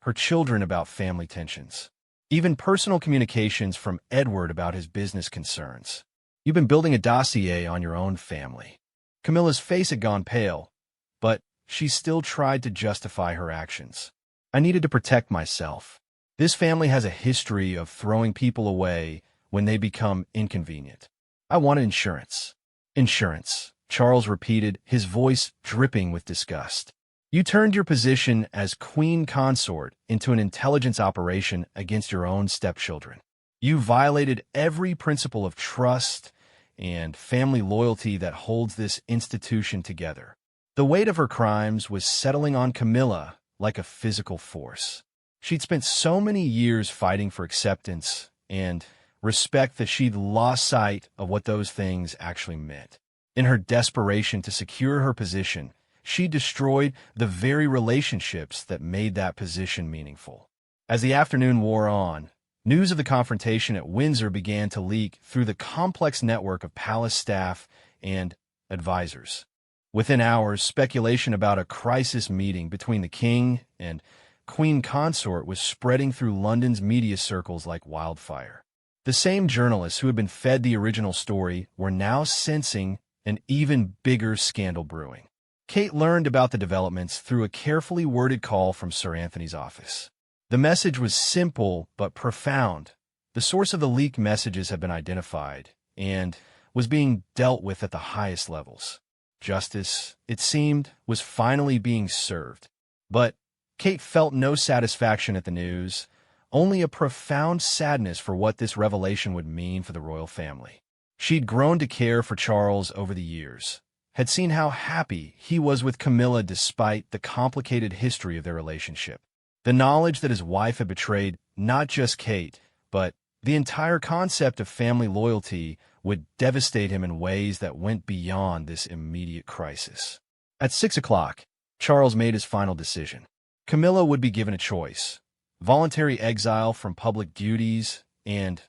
her children about family tensions. Even personal communications from Edward about his business concerns. "You've been building a dossier on your own family." Camilla's face had gone pale, but she still tried to justify her actions. "I needed to protect myself. This family has a history of throwing people away when they become inconvenient. I wanted insurance." "Insurance," Charles repeated, his voice dripping with disgust. "You turned your position as queen consort into an intelligence operation against your own stepchildren. You violated every principle of trust and family loyalty that holds this institution together." The weight of her crimes was settling on Camilla like a physical force. She'd spent so many years fighting for acceptance and respect that she'd lost sight of what those things actually meant. In her desperation to secure her position, she destroyed the very relationships that made that position meaningful. As the afternoon wore on, news of the confrontation at Windsor began to leak through the complex network of palace staff and advisors. Within hours, speculation about a crisis meeting between the king and queen consort was spreading through London's media circles like wildfire. The same journalists who had been fed the original story were now sensing an even bigger scandal brewing. Kate learned about the developments through a carefully worded call from Sir Anthony's office. The message was simple but profound. The source of the leaked messages had been identified and was being dealt with at the highest levels. Justice, it seemed, was finally being served. But Kate felt no satisfaction at the news, only a profound sadness for what this revelation would mean for the royal family. She'd grown to care for Charles over the years, had seen how happy he was with Camilla despite the complicated history of their relationship. The knowledge that his wife had betrayed not just Kate, but the entire concept of family loyalty would devastate him in ways that went beyond this immediate crisis. At 6 o'clock, Charles made his final decision. Camilla would be given a choice: voluntary exile from public duties and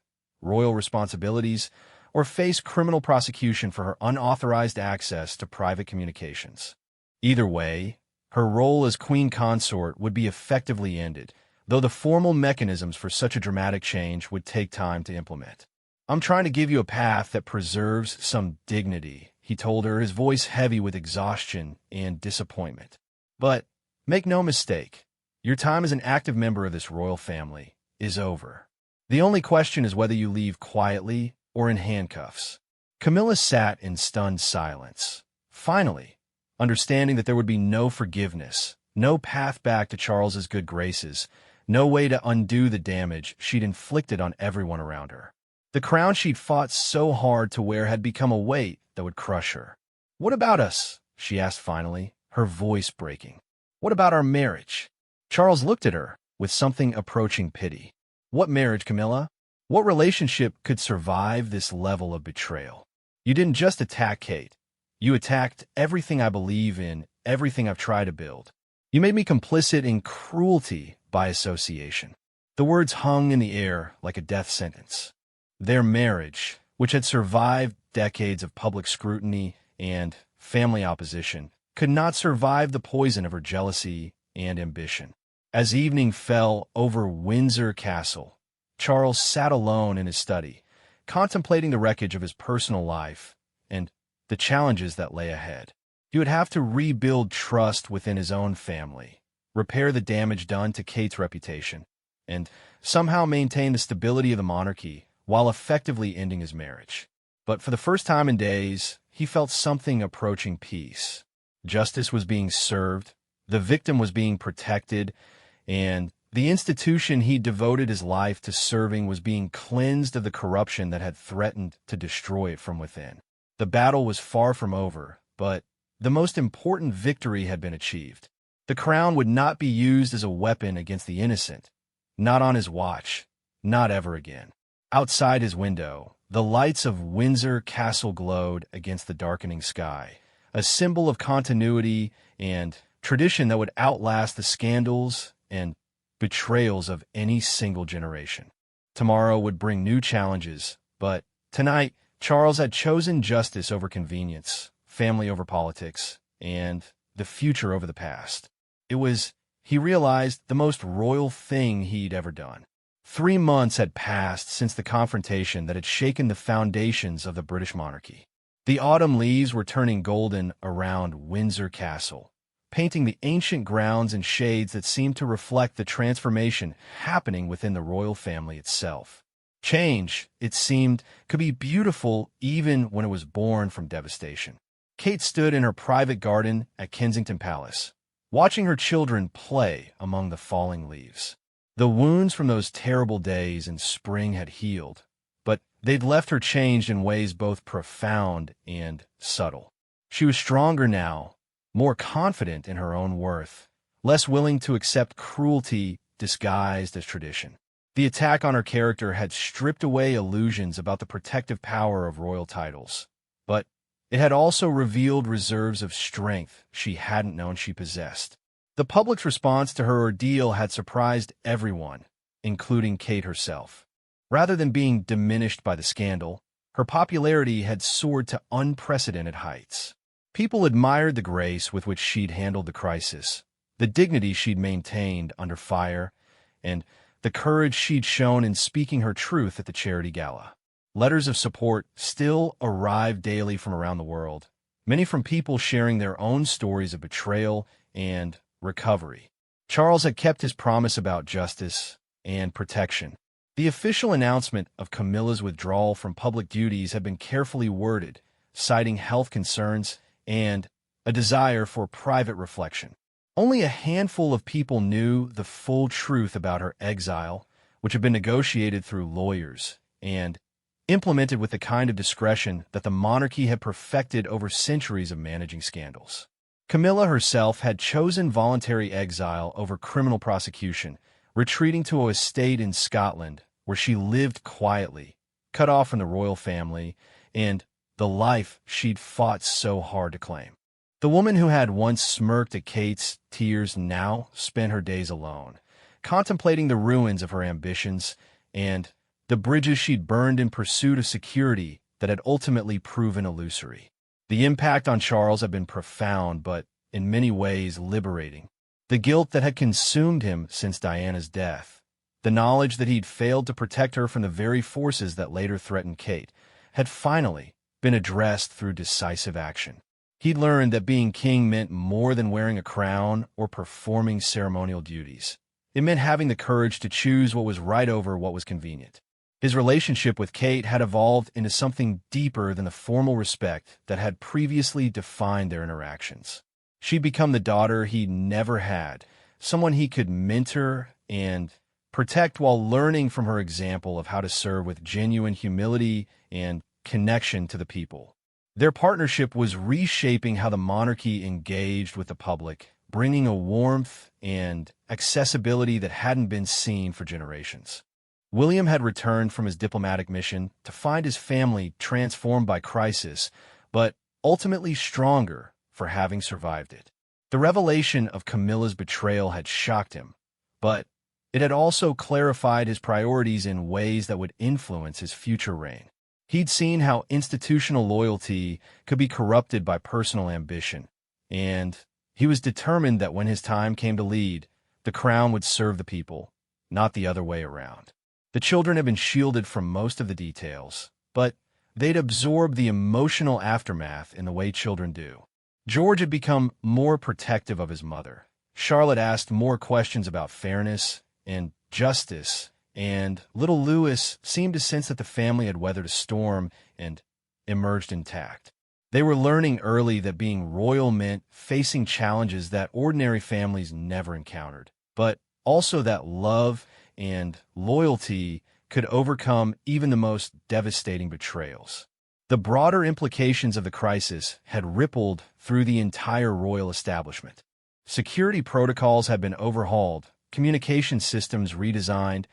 royal responsibilities, or face criminal prosecution for her unauthorized access to private communications. Either way, her role as queen consort would be effectively ended, though the formal mechanisms for such a dramatic change would take time to implement. "I'm trying to give you a path that preserves some dignity," he told her, his voice heavy with exhaustion and disappointment. "But make no mistake, your time as an active member of this royal family is over. The only question is whether you leave quietly or in handcuffs." Camilla sat in stunned silence. Finally, understanding that there would be no forgiveness, no path back to Charles's good graces, no way to undo the damage she'd inflicted on everyone around her. The crown she'd fought so hard to wear had become a weight that would crush her. "What about us?" she asked finally, her voice breaking. "What about our marriage?" Charles looked at her with something approaching pity. "What marriage, Camilla? What relationship could survive this level of betrayal? You didn't just attack Kate. You attacked everything I believe in, everything I've tried to build. You made me complicit in cruelty by association." The words hung in the air like a death sentence. Their marriage, which had survived decades of public scrutiny and family opposition, could not survive the poison of her jealousy and ambition. As evening fell over Windsor Castle, Charles sat alone in his study, contemplating the wreckage of his personal life and the challenges that lay ahead. He would have to rebuild trust within his own family, repair the damage done to Kate's reputation, and somehow maintain the stability of the monarchy while effectively ending his marriage. But for the first time in days, he felt something approaching peace. Justice was being served, the victim was being protected, and the institution he devoted his life to serving was being cleansed of the corruption that had threatened to destroy it from within. The battle was far from over, but the most important victory had been achieved. The crown would not be used as a weapon against the innocent. Not on his watch. Not ever again. Outside his window, the lights of Windsor Castle glowed against the darkening sky, a symbol of continuity and tradition that would outlast the scandals and betrayals of any single generation. Tomorrow would bring new challenges, but tonight, Charles had chosen justice over convenience, family over politics, and the future over the past. He realized, the most royal thing he'd ever done. 3 months had passed since the confrontation that had shaken the foundations of the British monarchy. The autumn leaves were turning golden around Windsor Castle, painting the ancient grounds in shades that seemed to reflect the transformation happening within the royal family itself. Change, it seemed, could be beautiful even when it was born from devastation. Kate stood in her private garden at Kensington Palace, watching her children play among the falling leaves. The wounds from those terrible days in spring had healed, but they'd left her changed in ways both profound and subtle. She was stronger now, more confident in her own worth, less willing to accept cruelty disguised as tradition. The attack on her character had stripped away illusions about the protective power of royal titles, but it had also revealed reserves of strength she hadn't known she possessed. The public's response to her ordeal had surprised everyone, including Kate herself. Rather than being diminished by the scandal, her popularity had soared to unprecedented heights. People admired the grace with which she'd handled the crisis, the dignity she'd maintained under fire, and the courage she'd shown in speaking her truth at the charity gala. Letters of support still arrived daily from around the world, many from people sharing their own stories of betrayal and recovery. Charles had kept his promise about justice and protection. The official announcement of Camilla's withdrawal from public duties had been carefully worded, citing health concerns and a desire for private reflection. Only a handful of people knew the full truth about her exile, which had been negotiated through lawyers and implemented with the kind of discretion that the monarchy had perfected over centuries of managing scandals. Camilla herself had chosen voluntary exile over criminal prosecution, retreating to an estate in Scotland where she lived quietly, cut off from the royal family and the life she'd fought so hard to claim. The woman who had once smirked at Kate's tears now spent her days alone, contemplating the ruins of her ambitions and the bridges she'd burned in pursuit of security that had ultimately proven illusory. The impact on Charles had been profound, but in many ways liberating. The guilt that had consumed him since Diana's death, the knowledge that he'd failed to protect her from the very forces that later threatened Kate, had finally been addressed through decisive action. He'd learned that being king meant more than wearing a crown or performing ceremonial duties. It meant having the courage to choose what was right over what was convenient. His relationship with Kate had evolved into something deeper than the formal respect that had previously defined their interactions. She'd become the daughter he'd never had, someone he could mentor and protect while learning from her example of how to serve with genuine humility and connection to the people. Their partnership was reshaping how the monarchy engaged with the public, bringing a warmth and accessibility that hadn't been seen for generations. William had returned from his diplomatic mission to find his family transformed by crisis, but ultimately stronger for having survived it. The revelation of Camilla's betrayal had shocked him, but it had also clarified his priorities in ways that would influence his future reign. He'd seen how institutional loyalty could be corrupted by personal ambition, and he was determined that when his time came to lead, the crown would serve the people, not the other way around. The children had been shielded from most of the details, but they'd absorbed the emotional aftermath in the way children do. George had become more protective of his mother. Charlotte asked more questions about fairness and justice, and little Louis seemed to sense that the family had weathered a storm and emerged intact. They were learning early that being royal meant facing challenges that ordinary families never encountered, but also that love and loyalty could overcome even the most devastating betrayals. The broader implications of the crisis had rippled through the entire royal establishment. Security protocols had been overhauled, communication systems redesigned,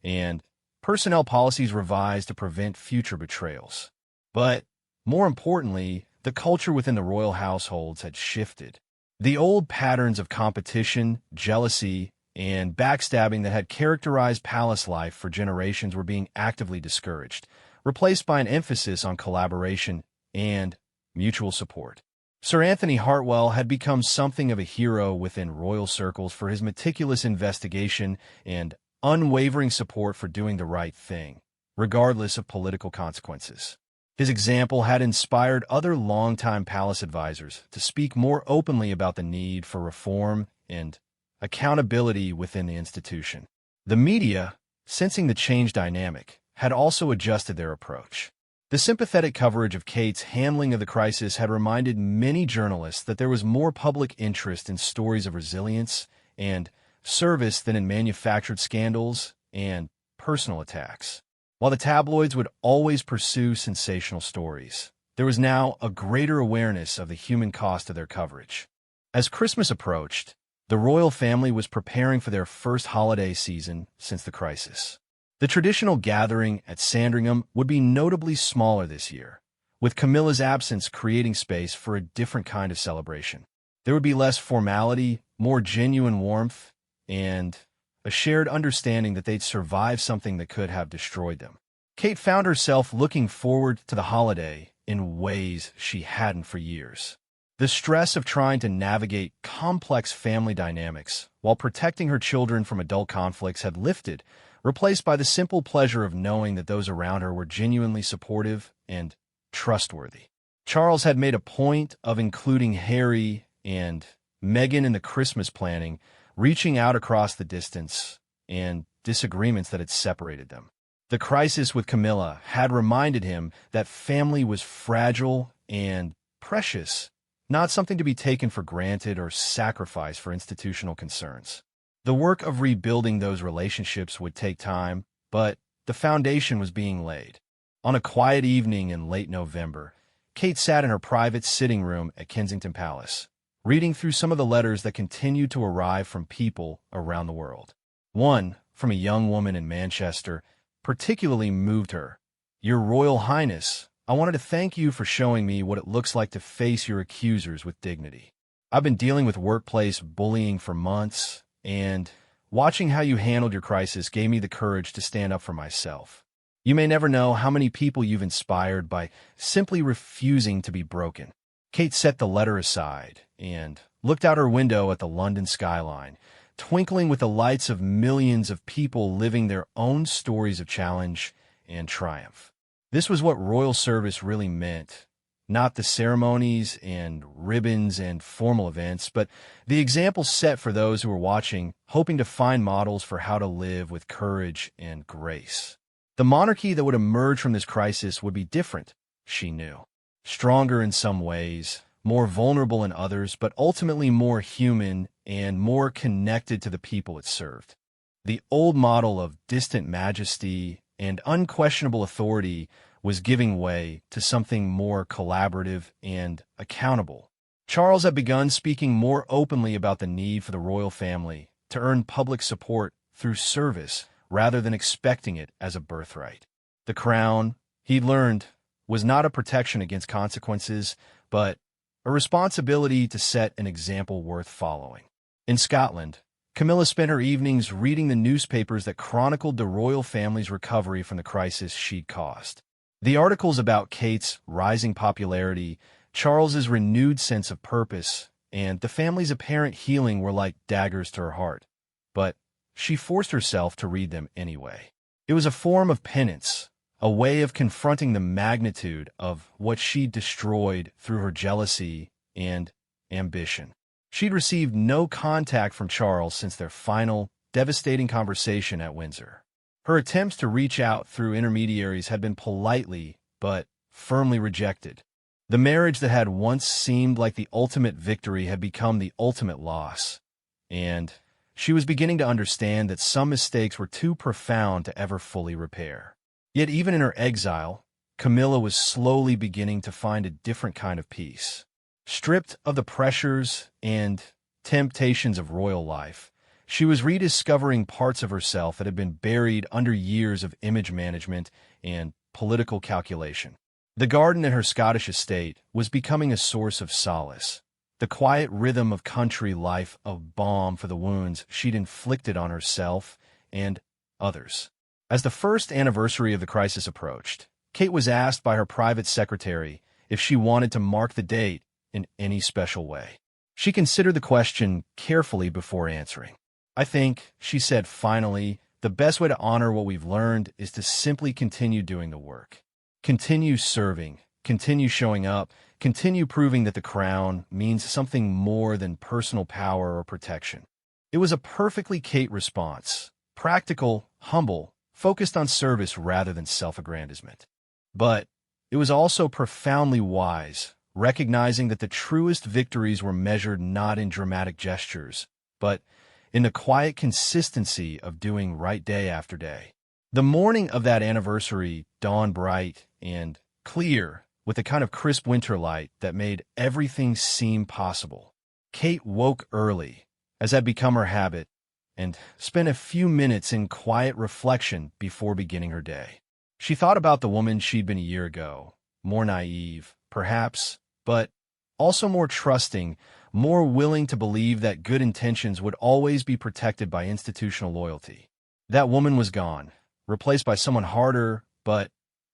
and personnel policies revised to prevent future betrayals. But more importantly, the culture within the royal households had shifted. The old patterns of competition, jealousy, and backstabbing that had characterized palace life for generations were being actively discouraged, replaced by an emphasis on collaboration and mutual support. Sir Anthony Hartwell had become something of a hero within royal circles for his meticulous investigation and unwavering support for doing the right thing, regardless of political consequences. His example had inspired other longtime palace advisors to speak more openly about the need for reform and accountability within the institution. The media, sensing the change dynamic, had also adjusted their approach. The sympathetic coverage of Kate's handling of the crisis had reminded many journalists that there was more public interest in stories of resilience and service than in manufactured scandals and personal attacks. While the tabloids would always pursue sensational stories, there was now a greater awareness of the human cost of their coverage. As Christmas approached, the royal family was preparing for their first holiday season since the crisis. The traditional gathering at Sandringham would be notably smaller this year, with Camilla's absence creating space for a different kind of celebration. There would be less formality, more genuine warmth, and a shared understanding that they'd survived something that could have destroyed them. Kate found herself looking forward to the holiday in ways she hadn't for years. The stress of trying to navigate complex family dynamics while protecting her children from adult conflicts had lifted, replaced by the simple pleasure of knowing that those around her were genuinely supportive and trustworthy. Charles had made a point of including Harry and Meghan in the Christmas planning, reaching out across the distance and disagreements that had separated them. The crisis with Camilla had reminded him that family was fragile and precious, not something to be taken for granted or sacrificed for institutional concerns. The work of rebuilding those relationships would take time, but the foundation was being laid. On a quiet evening in late November, Kate sat in her private sitting room at Kensington Palace, reading through some of the letters that continued to arrive from people around the world. One, from a young woman in Manchester, particularly moved her. "Your Royal Highness, I wanted to thank you for showing me what it looks like to face your accusers with dignity. I've been dealing with workplace bullying for months, and watching how you handled your crisis gave me the courage to stand up for myself. You may never know how many people you've inspired by simply refusing to be broken." Kate set the letter aside and looked out her window at the London skyline, twinkling with the lights of millions of people living their own stories of challenge and triumph. This was what royal service really meant, not the ceremonies and ribbons and formal events, but the example set for those who were watching, hoping to find models for how to live with courage and grace. The monarchy that would emerge from this crisis would be different, she knew. Stronger in some ways, more vulnerable in others, but ultimately more human and more connected to the people it served. The old model of distant majesty and unquestionable authority was giving way to something more collaborative and accountable. Charles had begun speaking more openly about the need for the royal family to earn public support through service rather than expecting it as a birthright. The crown, he learned, was not a protection against consequences, but a responsibility to set an example worth following. In Scotland, Camilla spent her evenings reading the newspapers that chronicled the royal family's recovery from the crisis she'd caused. The articles about Kate's rising popularity, Charles's renewed sense of purpose, and the family's apparent healing were like daggers to her heart. But she forced herself to read them anyway. It was a form of penance, a way of confronting the magnitude of what she'd destroyed through her jealousy and ambition. She'd received no contact from Charles since their final, devastating conversation at Windsor. Her attempts to reach out through intermediaries had been politely but firmly rejected. The marriage that had once seemed like the ultimate victory had become the ultimate loss, and she was beginning to understand that some mistakes were too profound to ever fully repair. Yet even in her exile, Camilla was slowly beginning to find a different kind of peace. Stripped of the pressures and temptations of royal life, she was rediscovering parts of herself that had been buried under years of image management and political calculation. The garden at her Scottish estate was becoming a source of solace. the quiet rhythm of country life a balm for the wounds she'd inflicted on herself and others. As the first anniversary of the crisis approached, Kate was asked by her private secretary if she wanted to mark the date in any special way. She considered the question carefully before answering. "I think," she said finally, "the best way to honor what we've learned is to simply continue doing the work. Continue serving, continue showing up, continue proving that the crown means something more than personal power or protection." It was a perfectly Kate response, practical, humble, focused on service rather than self-aggrandizement. But it was also profoundly wise, recognizing that the truest victories were measured not in dramatic gestures, but in the quiet consistency of doing right day after day. The morning of that anniversary dawned bright and clear, with a kind of crisp winter light that made everything seem possible. Kate woke early, as had become her habit, and spent a few minutes in quiet reflection before beginning her day. She thought about the woman she'd been a year ago, more naive, perhaps, but also more trusting, more willing to believe that good intentions would always be protected by institutional loyalty. That woman was gone, replaced by someone harder, but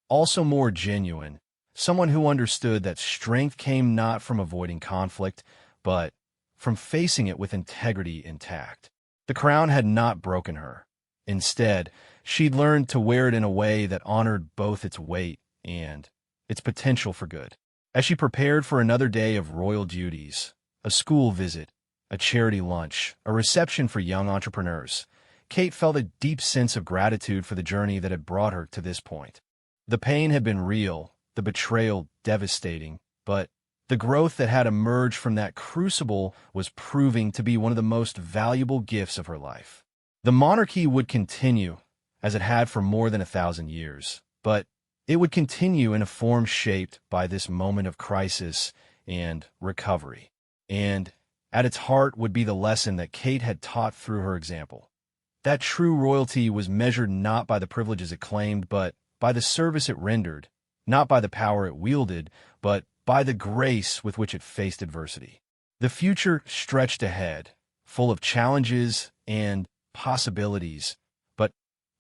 also more genuine, someone who understood that strength came not from avoiding conflict, but from facing it with integrity intact. The crown had not broken her. Instead, she'd learned to wear it in a way that honored both its weight and its potential for good. As she prepared for another day of royal duties, a school visit, a charity lunch, a reception for young entrepreneurs, Kate felt a deep sense of gratitude for the journey that had brought her to this point. The pain had been real, the betrayal devastating, but the growth that had emerged from that crucible was proving to be one of the most valuable gifts of her life. The monarchy would continue, as it had for more than 1,000 years, but it would continue in a form shaped by this moment of crisis and recovery. And at its heart would be the lesson that Kate had taught through her example. That true royalty was measured not by the privileges it claimed, but by the service it rendered, not by the power it wielded, but by the grace with which it faced adversity. The future stretched ahead, full of challenges and possibilities, but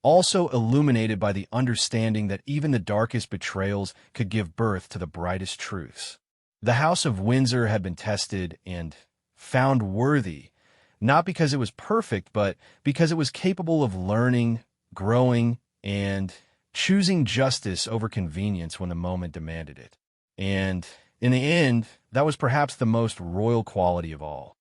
also illuminated by the understanding that even the darkest betrayals could give birth to the brightest truths. The House of Windsor had been tested and found worthy, not because it was perfect, but because it was capable of learning, growing, and choosing justice over convenience when the moment demanded it. And in the end, that was perhaps the most royal quality of all.